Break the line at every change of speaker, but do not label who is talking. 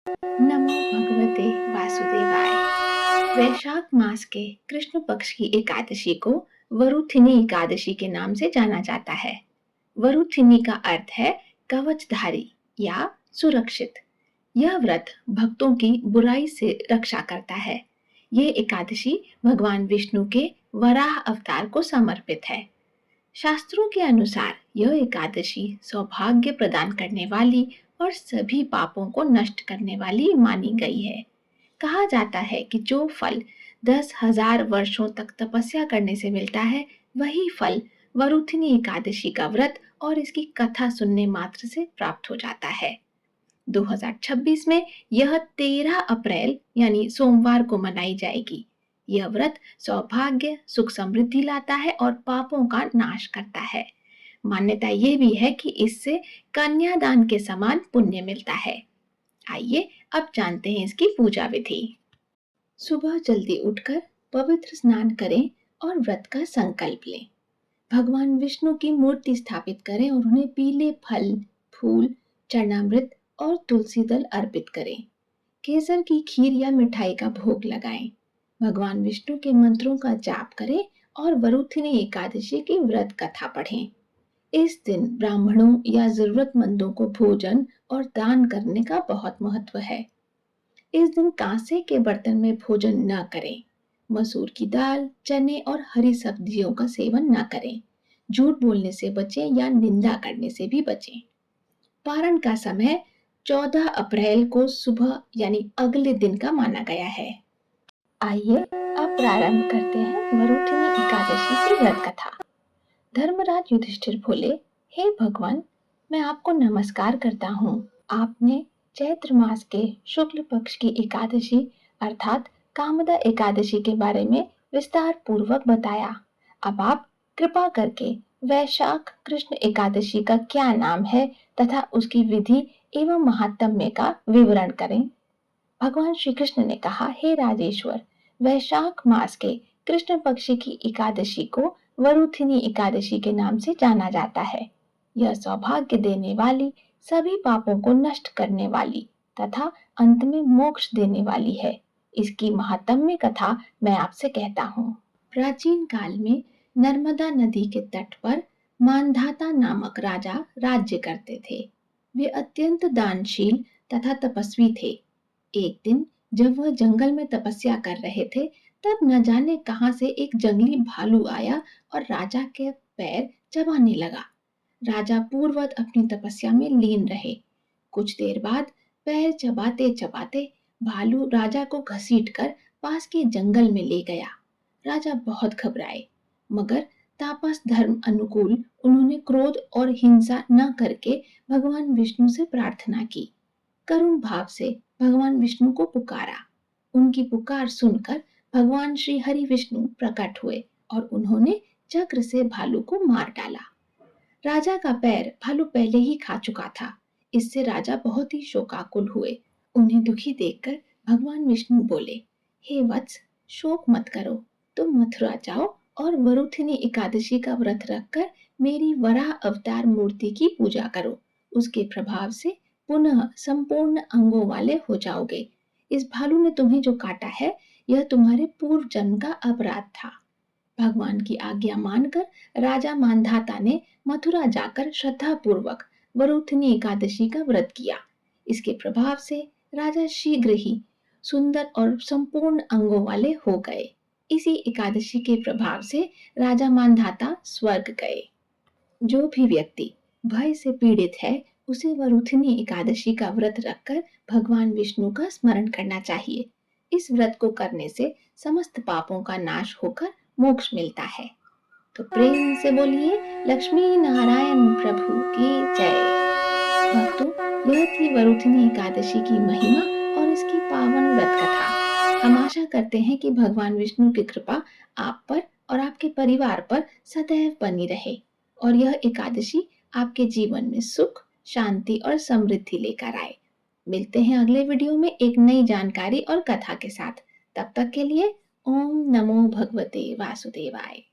नमो भगवते वासुदेवाय। वैशाख मास के कृष्ण पक्ष की एकादशी को वरुथिनी एकादशी के नाम से जाना जाता है। वरुथिनी का अर्थ है कवचधारी या सुरक्षित। यह व्रत भक्तों की बुराई से रक्षा करता है। ये एकादशी भगवान विष्णु के वराह अवतार को समर्पित है। शास्त्रों के अनुसार यह एकादशी सौभाग्य प्रदान करने वाली और सभी पापों को नष्ट करने वाली मानी गई है। कहा जाता है कि जो फल 10,000 वर्षों तक तपस्या करने से मिलता है, वही फल वरुथिनी एकादशी का व्रत और इसकी कथा सुनने मात्र से प्राप्त हो जाता है। 2026 में यह 13 अप्रैल यानी सोमवार को मनाई जाएगी। यह व्रत सौभाग्य, सुख समृद्धि लाता है और पापों का नाश करता है। मान्यता ये भी है कि इससे कन्यादान के समान पुण्य मिलता है। आइए अब जानते हैं इसकी पूजा विधि। सुबह जल्दी उठकर पवित्र स्नान करें और व्रत का संकल्प लें। भगवान विष्णु की मूर्ति स्थापित करें और उन्हें पीले फल, फूल, चरणामृत और तुलसी दल अर्पित करें। केसर की खीर या मिठाई का भोग लगाएं। भगवान विष्णु के मंत्रों का जाप करें और वरुथिनी एकादशी की व्रत कथा पढ़ें। इस दिन ब्राह्मणों या जरूरतमंदों को भोजन और दान करने का बहुत महत्व है। इस दिन कांसे के बर्तन में भोजन न करें। मसूर की दाल, चने और हरी सब्जियों का सेवन न करें। झूठ बोलने से बचें या निंदा करने से भी बचें। पारण का समय 14 अप्रैल को सुबह यानी अगले दिन का माना गया है। आइए अब प्रारंभ करते हैं वरुथिनी एकादशी की व्रत कथा। धर्मराज युधिष्ठिर बोले, हे भगवान, मैं आपको नमस्कार करता हूँ। आपने चैत्र मास के शुक्ल पक्ष की एकादशी अर्थात कामदा एकादशी के बारे में विस्तार पूर्वक बताया। अब आप कृपा करके वैशाख कृष्ण एकादशी का क्या नाम है तथा उसकी विधि एवं महात्म्य का विवरण करें। भगवान श्री कृष्ण ने कहा, हे राजेश्वर, वैशाख मास के कृष्ण पक्ष की एकादशी को वरुथिनी एकादशी के नाम से जाना जाता है। यह सौभाग्य देने वाली, सभी पापों को नष्ट करने वाली तथा अंत में मोक्ष देने वाली है। इसकी महात्म्य कथा मैं आपसे कहता हूँ। प्राचीन काल में नर्मदा नदी के तट पर मानधाता नामक राजा राज्य करते थे। वे अत्यंत दानशील तथा तपस्वी थे। एक दिन जब वह जंगल में तपस्या कर रहे थे, तब न जाने कहां से एक जंगली भालू आया और राजा के पैर चबाने लगा। राजा पूर्ववत अपनी तपस्या में लीन रहे। कुछ देर बाद पैर चबाते चबाते भालू राजा को घसीटकर पास के जंगल में ले गया। राजा बहुत घबराए, मगर तापस धर्म अनुकूल उन्होंने क्रोध और हिंसा न करके भगवान विष्णु से प्रार्थना की। करुण भाव से भगवान विष्णु को पुकारा। उनकी पुकार सुनकर भगवान श्री हरि विष्णु प्रकट हुए और उन्होंने चक्र से भालू को मार डाला। राजा का पैर भालू पहले ही खा चुका था। इससे राजा बहुत ही शोकाकुल हुए। उन्हें दुखी देखकर भगवान विष्णु बोले, हे वत्स, शोक मत करो। तुम मथुरा जाओ और वरुथिनी एकादशी का व्रत रखकर मेरी वराह अवतार मूर्ति की पूजा करो। उसके प्रभाव से पुनः संपूर्ण अंगों वाले हो जाओगे। इस भालू ने तुम्हें जो काटा है, यह तुम्हारे पूर्व जन्म का अपराध था। भगवान की आज्ञा मानकर राजा मानधाता ने मथुरा जाकर श्रद्धा पूर्वक वरुथिनी एकादशी का व्रत किया। इसके प्रभाव से राजा शीघ्र ही सुंदर और संपूर्ण अंगों वाले हो गए। इसी एकादशी के प्रभाव से राजा मानधाता स्वर्ग गए। जो भी व्यक्ति भय से पीड़ित है, उसे वरुथिनी एकादशी का व्रत रखकर भगवान विष्णु का स्मरण करना चाहिए। इस व्रत को करने से समस्त पापों का नाश होकर मोक्ष मिलता है। तो प्रेम से बोलिए लक्ष्मी नारायण प्रभु की जय। भक्तों, यह थी वरुथिनी एकादशी की महिमा और इसकी पावन व्रत कथा। हम आशा करते हैं कि भगवान विष्णु की कृपा आप पर और आपके परिवार पर सदैव बनी रहे और यह एकादशी आपके जीवन में सुख, शांति और समृद्धि लेकर आए। मिलते हैं अगले वीडियो में एक नई जानकारी और कथा के साथ। तब तक के लिए ओम नमो भगवते वासुदेवाय।